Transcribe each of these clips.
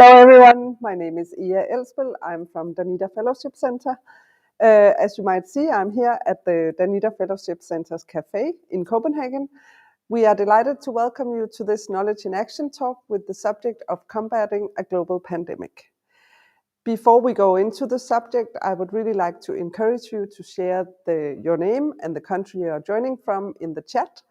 Hello everyone, my name is Ia Elspel. I'm from Danida Fellowship Center. As you might see, I'm here at the Danida Fellowship Center's cafe in Copenhagen. We are delighted to welcome you to this Knowledge in Action talk with the subject of combating a global pandemic. Before we go into the subject, I would really like to encourage you to share your name and the country you are joining from in the chat.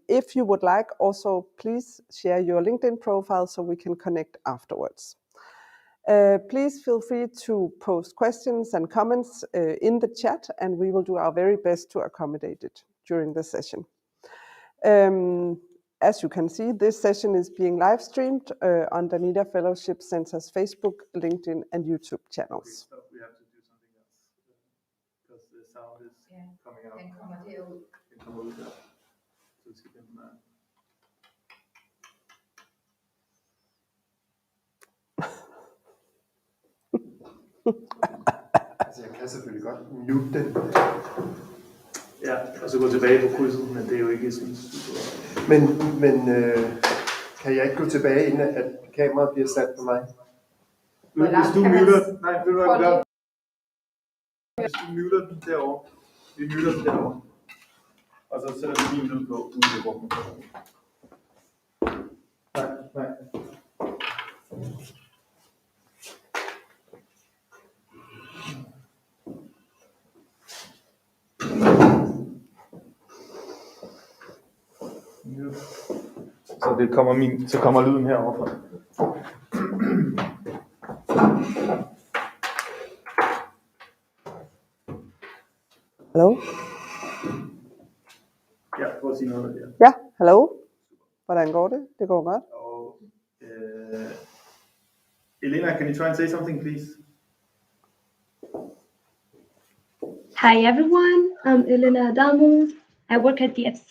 If you would like, also please share your LinkedIn profile so we can connect afterwards. Please feel free to post questions and comments in the chat, and we will do our very best to accommodate it during the session. As you can see, this session is being live streamed on Danida Fellowship Center's Facebook, LinkedIn, and YouTube channels. Okay, so we have to do something else because the sound is coming out. Den kommer ud der. Så skal den Altså jeg kan selvfølgelig godt mute den. Ja, og så gå tilbage på krydset, men det er jo ikke sådan super. Men kan jeg ikke gå tilbage, inden at kameraet bliver sat på mig? Hvis du muter, nej, ved du hvad vi gør? Hvis du muter den derovre, vi muter den derovre, og så sætter vi min lyd på ude i rummet. Nej. Så kommer lyden heroverfra. Hello? Ja, prøv at sige noget der. Ja, hello. Hvordan går det? Det går godt. Og, Elena, can you try and say something, please? Hi everyone, I'm Elena Adamus. I work at the FC.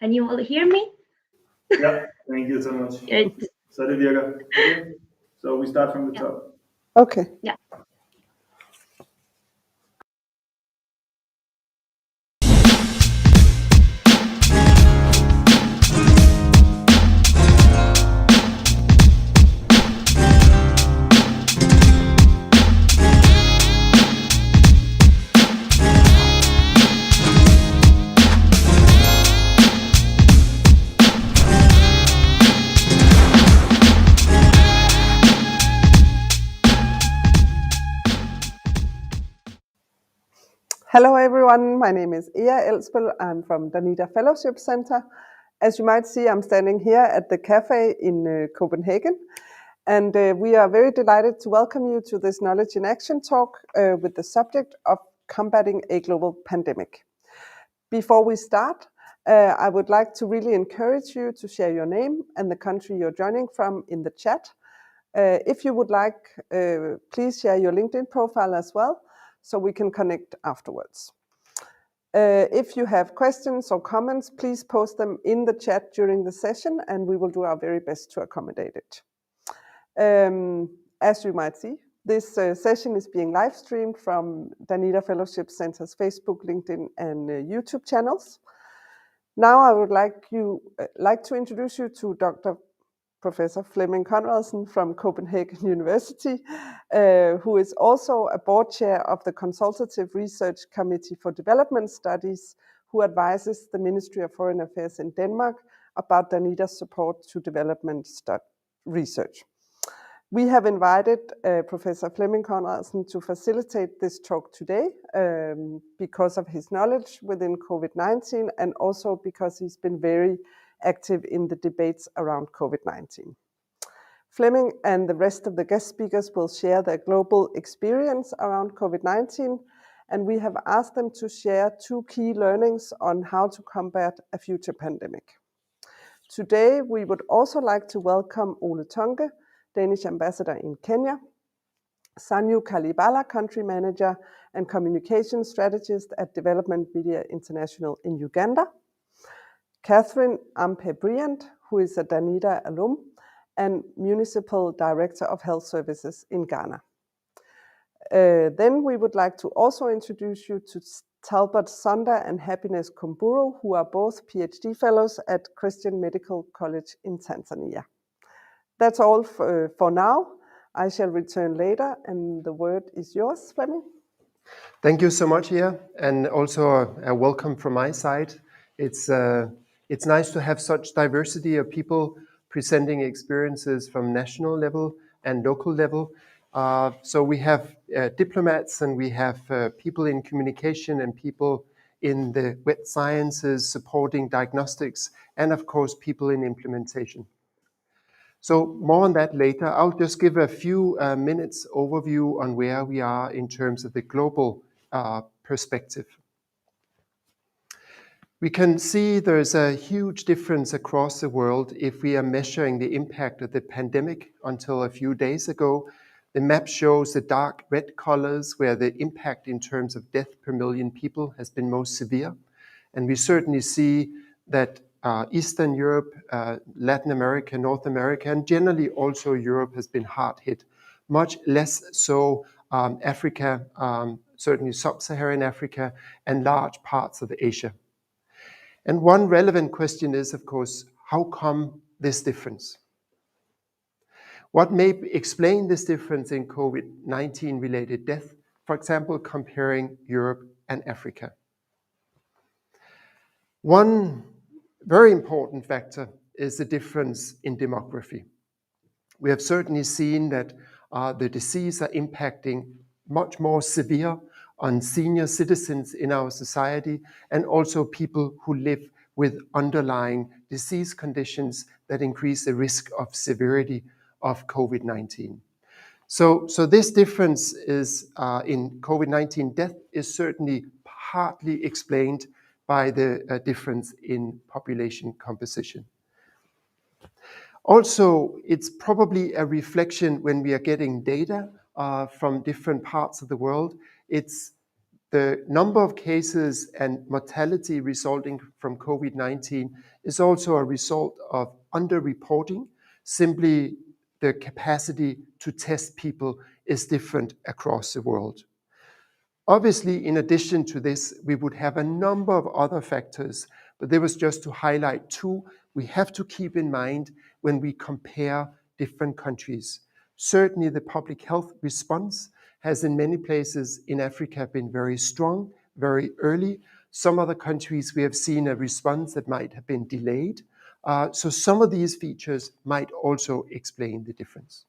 Can you all hear me? Yeah, thank you so much. So det virker. Okay. So we start from the top. Okay. Yeah. Hello everyone, my name is Ia Elspel. I'm from Danida Fellowship Center. As you might see, I'm standing here at the cafe in Copenhagen, and we are very delighted to welcome you to this Knowledge in Action talk with the subject of combating a global pandemic. Before we start, I would like to really encourage you to share your name and the country you're joining from in the chat. If you would like, please share your LinkedIn profile as well, so we can connect afterwards. If you have questions or comments, please post them in the chat during the session, and we will do our very best to accommodate it. As you might see, this session is being live streamed from Danida Fellowship Center's Facebook, LinkedIn, and YouTube channels. Now I would like to introduce you to Dr. Professor Flemming from Copenhagen University, who is also a board chair of the Consultative Research Committee for Development Studies, who advises the Ministry of Foreign Affairs in Denmark about Danida's support to development research. We have invited Professor Flemming to facilitate this talk today because of his knowledge within COVID-19 and also because he's been very active in the debates around COVID-19. Flemming and the rest of the guest speakers will share their global experience around COVID-19, and we have asked them to share 2 key learnings on how to combat a future pandemic. Today, we would also like to welcome Ole Tonke, Danish ambassador in Kenya, Sanyu Kalibala, country manager and communication strategist at Development Media International in Uganda, Catherine Ampe-Briand, who is a Danida alum and Municipal Director of Health Services in Ghana. Then we would like to also introduce you to Talbot Sonda and Happiness Kumburu, who are both PhD fellows at Christian Medical College in Tanzania. That's all for now. I shall return later, and the word is yours, Flemming. Thank you so much, Ia, and also a welcome from my side. It's nice to have such diversity of people presenting experiences from national level and local level. So we have diplomats, and we have people in communication, and people in the wet sciences supporting diagnostics, and of course people in implementation. So more on that later. I'll just give a few minutes overview on where we are in terms of the global perspective. We can see there's a huge difference across the world if we are measuring the impact of the pandemic. Until a few days ago, the map shows the dark red colors where the impact in terms of death per million people has been most severe. And we certainly see that Eastern Europe, Latin America, North America, and generally also Europe has been hard hit. Much less so Africa, certainly sub-Saharan Africa, and large parts of Asia. And one relevant question is, of course, how come this difference? What may explain this difference in COVID-19 related death, for example, comparing Europe and Africa? One very important factor is the difference in demography. We have certainly seen that the disease are impacting much more severe on senior citizens in our society, and also people who live with underlying disease conditions that increase the risk of severity of COVID-19. So this difference is in COVID-19 death is certainly partly explained by the difference in population composition. Also, it's probably a reflection when we are getting data from different parts of the world. It's the number of cases and mortality resulting from COVID-19 is also a result of underreporting. Simply, the capacity to test people is different across the world. Obviously, in addition to this, we would have a number of other factors, but there was just to highlight two we have to keep in mind when we compare different countries. Certainly, the public health response has in many places in Africa been very strong, very early. Some other countries we have seen a response that might have been delayed. So some of these features might also explain the difference.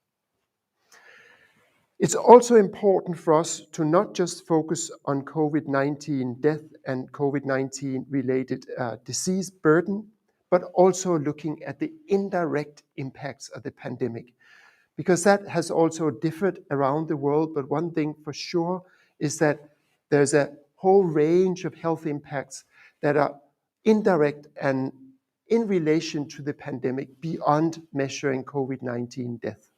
It's also important for us to not just focus on COVID-19 death and COVID-19 related disease burden, but also looking at the indirect impacts of the pandemic, because that has also differed around the world. But one thing for sure is that there's a whole range of health impacts that are indirect and in relation to the pandemic beyond measuring COVID-19 death.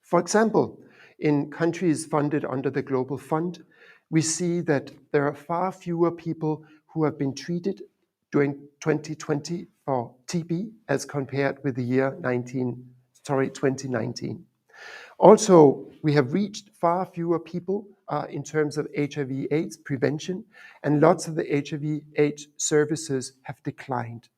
For example, in countries funded under the Global Fund, we see that there are far fewer people who have been treated during 2020 for TB as compared with the year 2019. Also, we have reached far fewer people in terms of HIV/AIDS prevention, and lots of the HIV/AIDS services have declined.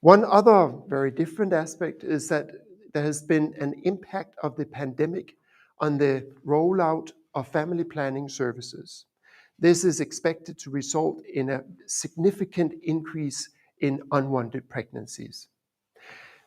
One other very different aspect is that there has been an impact of the pandemic on the rollout of family planning services. This is expected to result in a significant increase in unwanted pregnancies.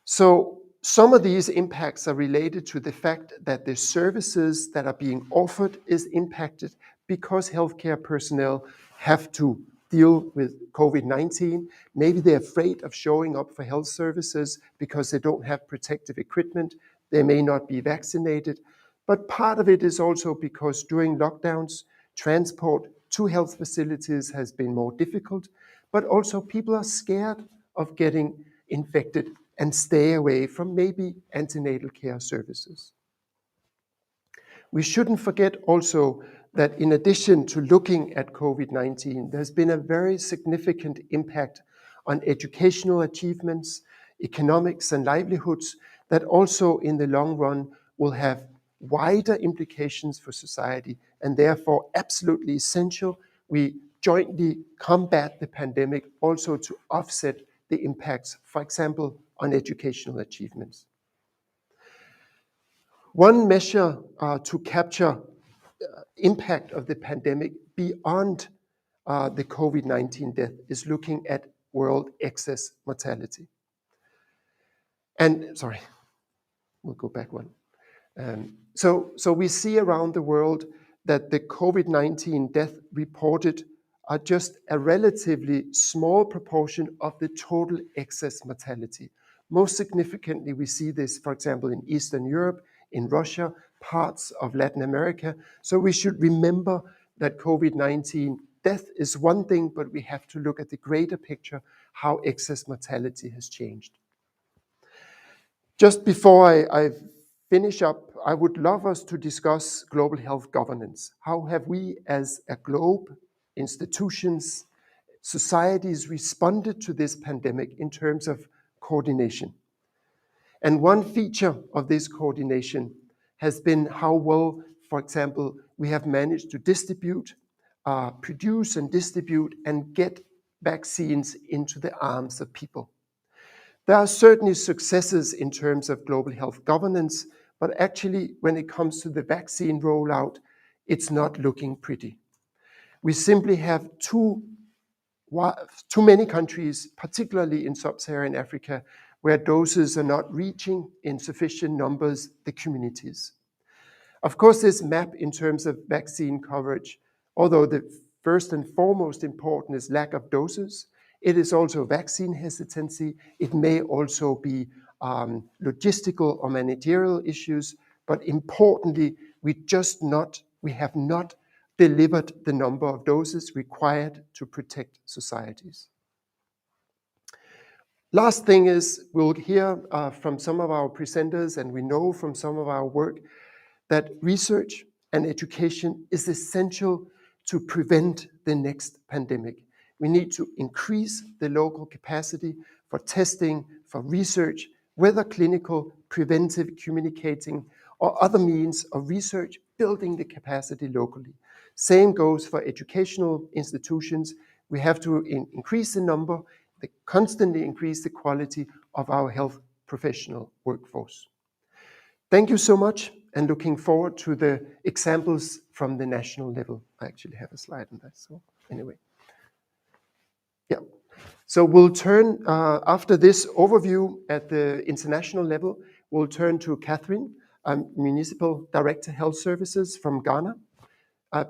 So some of these impacts are related to the fact that the services that are being offered is impacted because healthcare personnel have to deal with COVID-19. Maybe they're afraid of showing up for health services because they don't have protective equipment. They may not be vaccinated. But part of it is also because during lockdowns, transport to health facilities has been more difficult, but also people are scared of getting infected and stay away from maybe antenatal care services. We shouldn't forget also that in addition to looking at COVID-19, there's been a very significant impact on educational achievements, economics, and livelihoods that also in the long run will have wider implications for society, and therefore absolutely essential we jointly combat the pandemic also to offset the impacts, for example, on educational achievements. One measure to capture impact of the pandemic beyond the COVID-19 death is looking at world excess mortality. And sorry, we'll go back one. So we see around the world that the COVID-19 death reported are just a relatively small proportion of the total excess mortality. Most significantly, we see this, for example, in Eastern Europe, in Russia, parts of Latin America. So we should remember that COVID-19 death is one thing, but we have to look at the greater picture, how excess mortality has changed. Just before I finish up, I would love us to discuss global health governance. How have we as a globe, institutions, societies responded to this pandemic in terms of coordination? And one feature of this coordination has been how well, for example, we have managed to produce and distribute and get vaccines into the arms of people. There are certainly successes in terms of global health governance, but actually, when it comes to the vaccine rollout, it's not looking pretty. We simply have too many countries, particularly in sub-Saharan Africa, where doses are not reaching in sufficient numbers the communities. Of course, this map in terms of vaccine coverage, although the first and foremost important is lack of doses, it is also vaccine hesitancy. It may also be logistical or managerial issues, but importantly, we have not delivered the number of doses required to protect societies. Last thing is, we'll hear from some of our presenters, and we know from some of our work that research and education is essential to prevent the next pandemic. We need to increase the local capacity for testing, for research, whether clinical, preventive, communicating, or other means of research, building the capacity locally. Same goes for educational institutions. We have to increase the number, constantly increase the quality of our health professional workforce. Thank you so much, and looking forward to the examples from the national level. I actually have a slide on that, so anyway. Yeah, so we'll turn, after this overview at the international level, we'll turn to Catherine, Municipal Director Health Services from Ghana.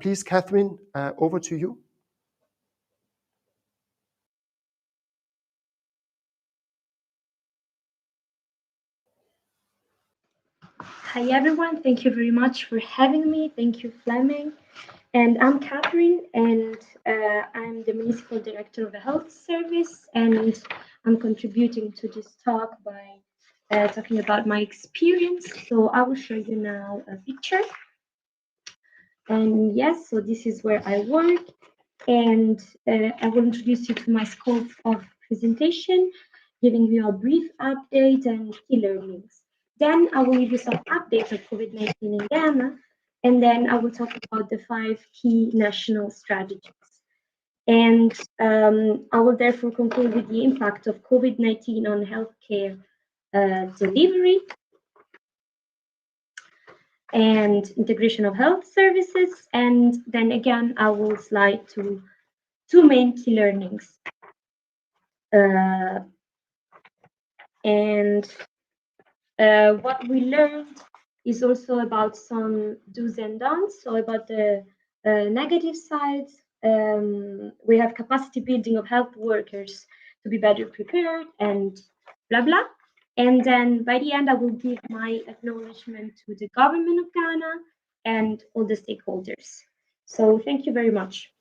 Please, Catherine, over to you. Hi everyone, thank you very much for having me. Thank you, Flemming. And I'm Catherine, and I'm the Municipal Director of the Health Service, and I'm contributing to this talk by talking about my experience. So I will show you now a picture. And yes, so this is where I work, and I will introduce you to my scope of presentation, giving you a brief update and key learnings. Then I will give you some updates of COVID-19 in Ghana, and then I will talk about the 5 key national strategies. And I will therefore conclude with the impact of COVID-19 on healthcare delivery and integration of health services. And then again, I will slide to 2 main key learnings. What we learned is also about some do's and don'ts. So about the negative sides, we have capacity building of health workers to be better prepared and blah, blah. And then by the end, I will give my acknowledgement to the government of Ghana and all the stakeholders. So thank you very much.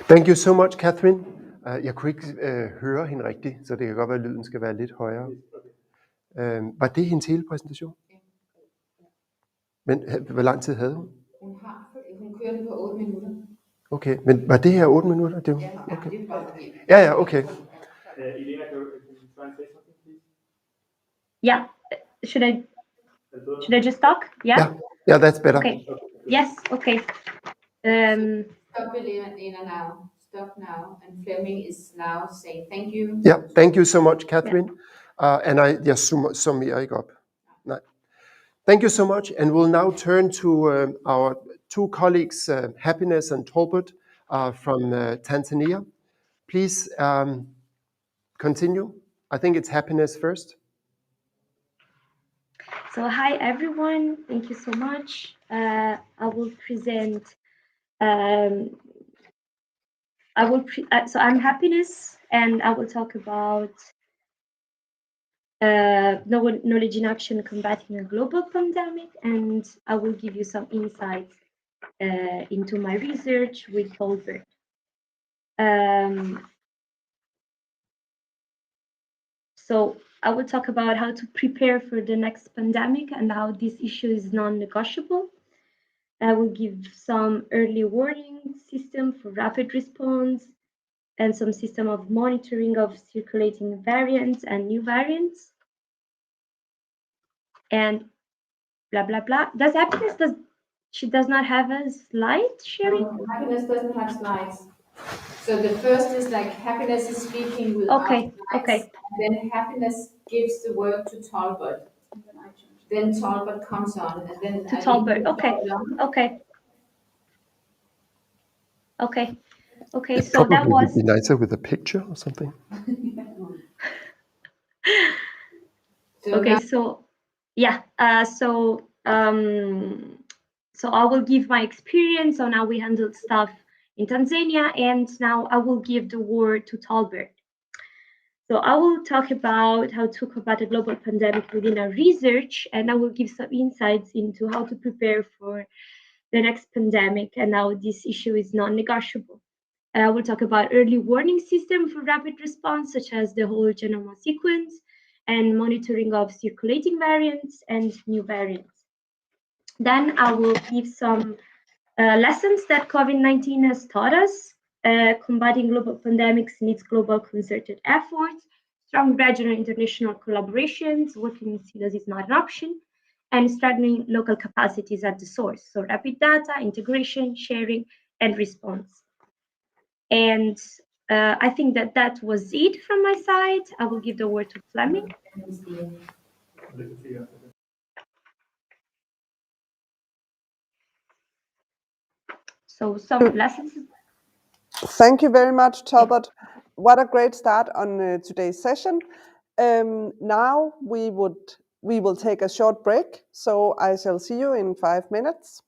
Thank you so much, Catherine. Jeg kunne ikke høre hende rigtigt, så det kan godt være, at lyden skal være lidt højere. Var det hendes hele præsentation? Men hvor lang tid havde hun? Hun kørte på 8 minutter. Okay, men var det her 8 minutter? Det var, okay. Ja, okay. Elena, can you try and say something, please? Yeah, should I just talk? Yeah, that's better. Okay. Yes, okay. Stop Elena now. stop now, and Flemming is now saying thank you. Ja, thank you so much, Catherine. And jeg summerer ikke op. Nej. Thank you so much, and we'll now turn to our two colleagues, Happiness and Tolbert from Tanzania. Please continue. I think it's Happiness first. So hi everyone, thank you so much. I will present. So I'm Happiness, and I will talk about knowledge in action combating a global pandemic, and I will give you some insights into my research with Tolbert. So I will talk about how to prepare for the next pandemic and how this issue is non-negotiable. I will give some early warning system for rapid response and some system of monitoring of circulating variants and new variants. And blah, blah, blah. Does Happiness, she does not have a slide sharing? No, Happiness doesn't have slides. So the first is like Happiness is speaking without slides. Okay. Then Happiness gives the word to Talbot. Then Talbot comes on, and then To Talbot. Okay. So Probably that was would be nicer with a picture or something. okay. So yeah. So I will give my experience on how we handled stuff in Tanzania, and now I will give the word to Talbert. So I will talk about how to combat a global pandemic within our research, and I will give some insights into how to prepare for the next pandemic and how this issue is non-negotiable. I will talk about early warning system for rapid response, such as the whole genome sequence and monitoring of circulating variants and new variants. Then I will give some lessons that COVID-19 has taught us. Combating global pandemics needs global concerted efforts, strong regional and international collaborations, working in silos is not an option, and strengthening local capacities at the source. So rapid data, integration, sharing, and response. And I think that was it from my side. I will give the word to Flemming. So some lessons. Thank you very much, Talbot. What a great start on today's session. Now we will take a short break, so I shall see you in 5 minutes.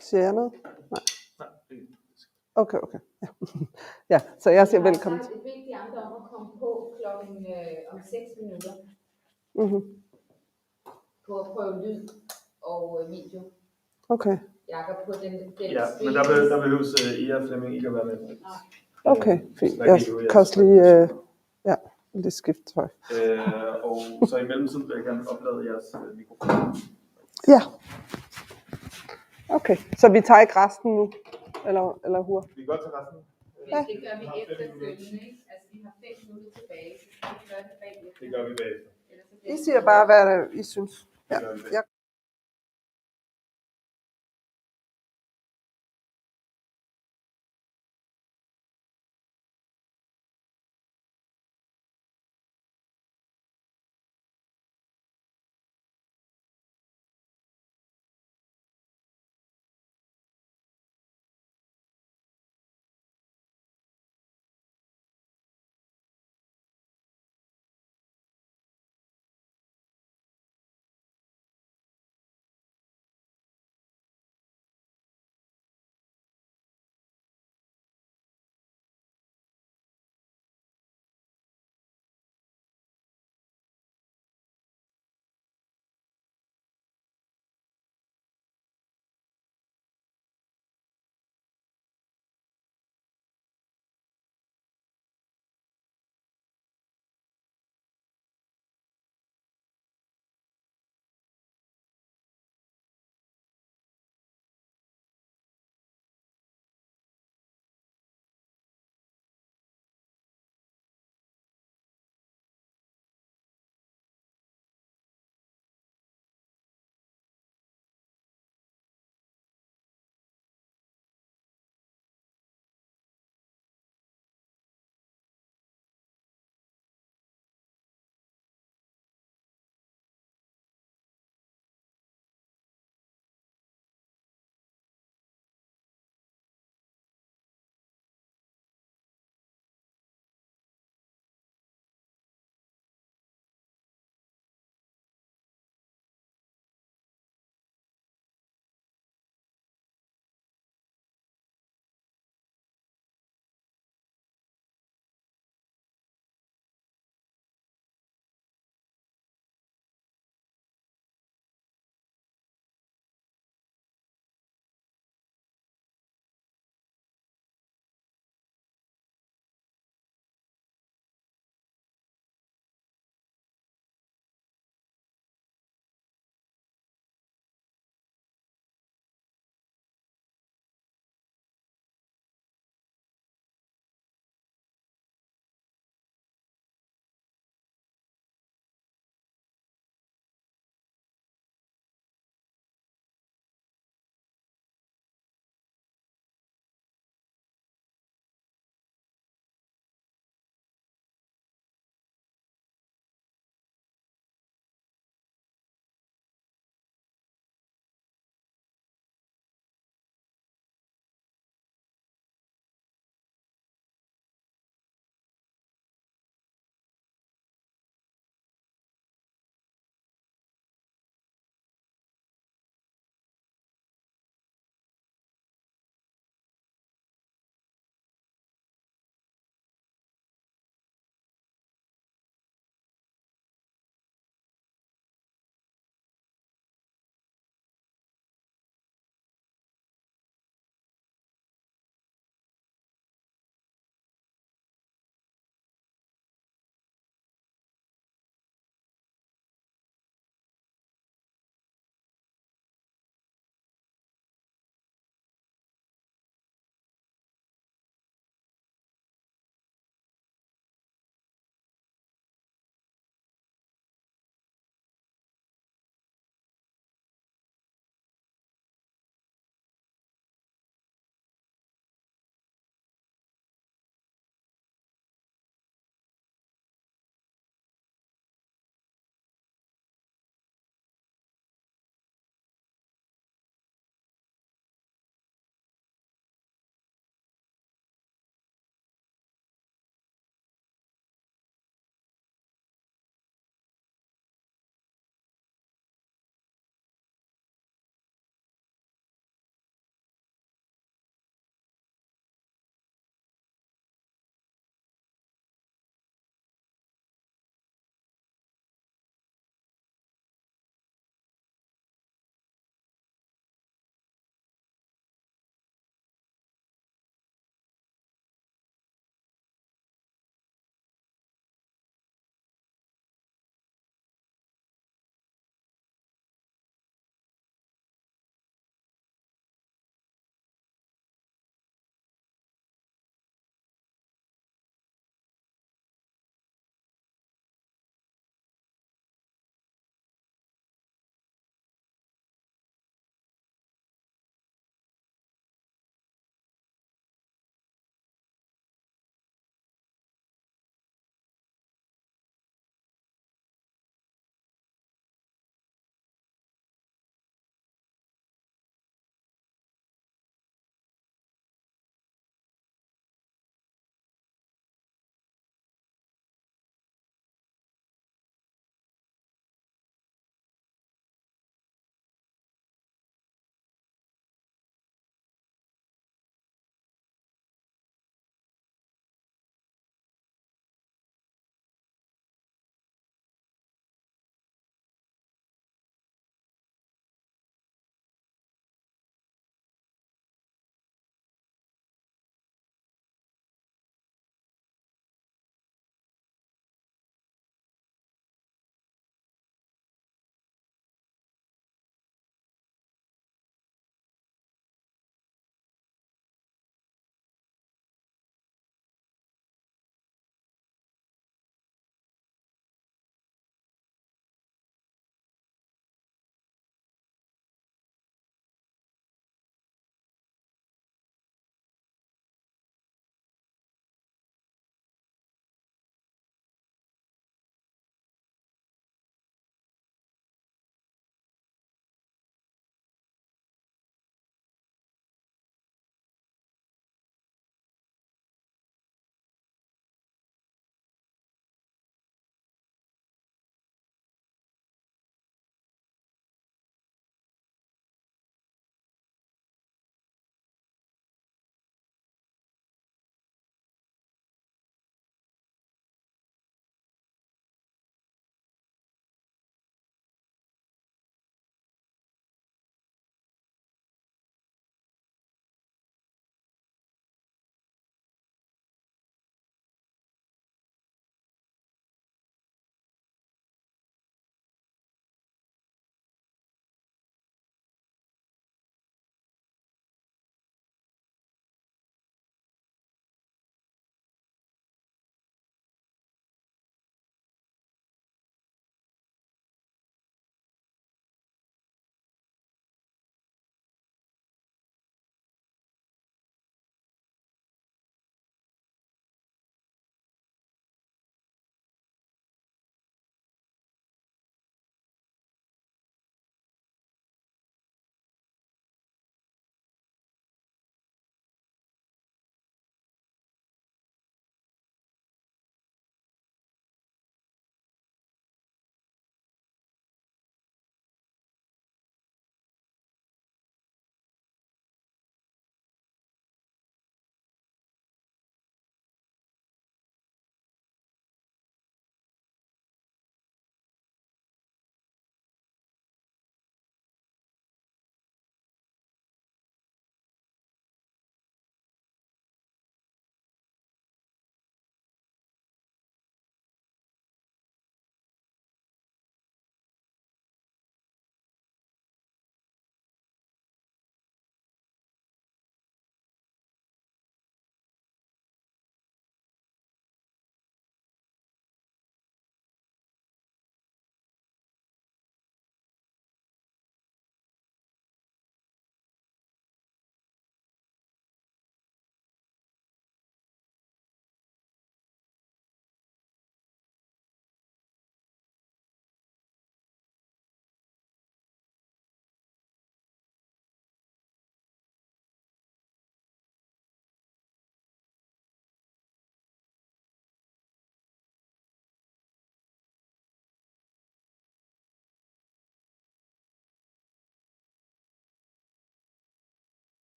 Siger jeg noget? Nej. Okay. Ja, så jeg siger velkommen. Jeg har bedt de andre om at komme på klokken om 6 minutter. På at prøve lyd og video. Okay. Jakob på den ja, men der behøves Flemming ikke at være med. Nej. Okay, fint. Jeg kan også lige lidt skifte tøj. Og så i mellemtiden vil jeg gerne oplade jeres mikrofon. Ja. Okay, så vi tager ikke resten nu? Eller hur? Vi kan godt tage resten. Ja. Det gør vi efterfølgende, ikke? Altså, vi har 5 minutter tilbage, så skal vi gøre det bagefter. Det gør vi bagefter. I siger bare, hvad I synes. Ja.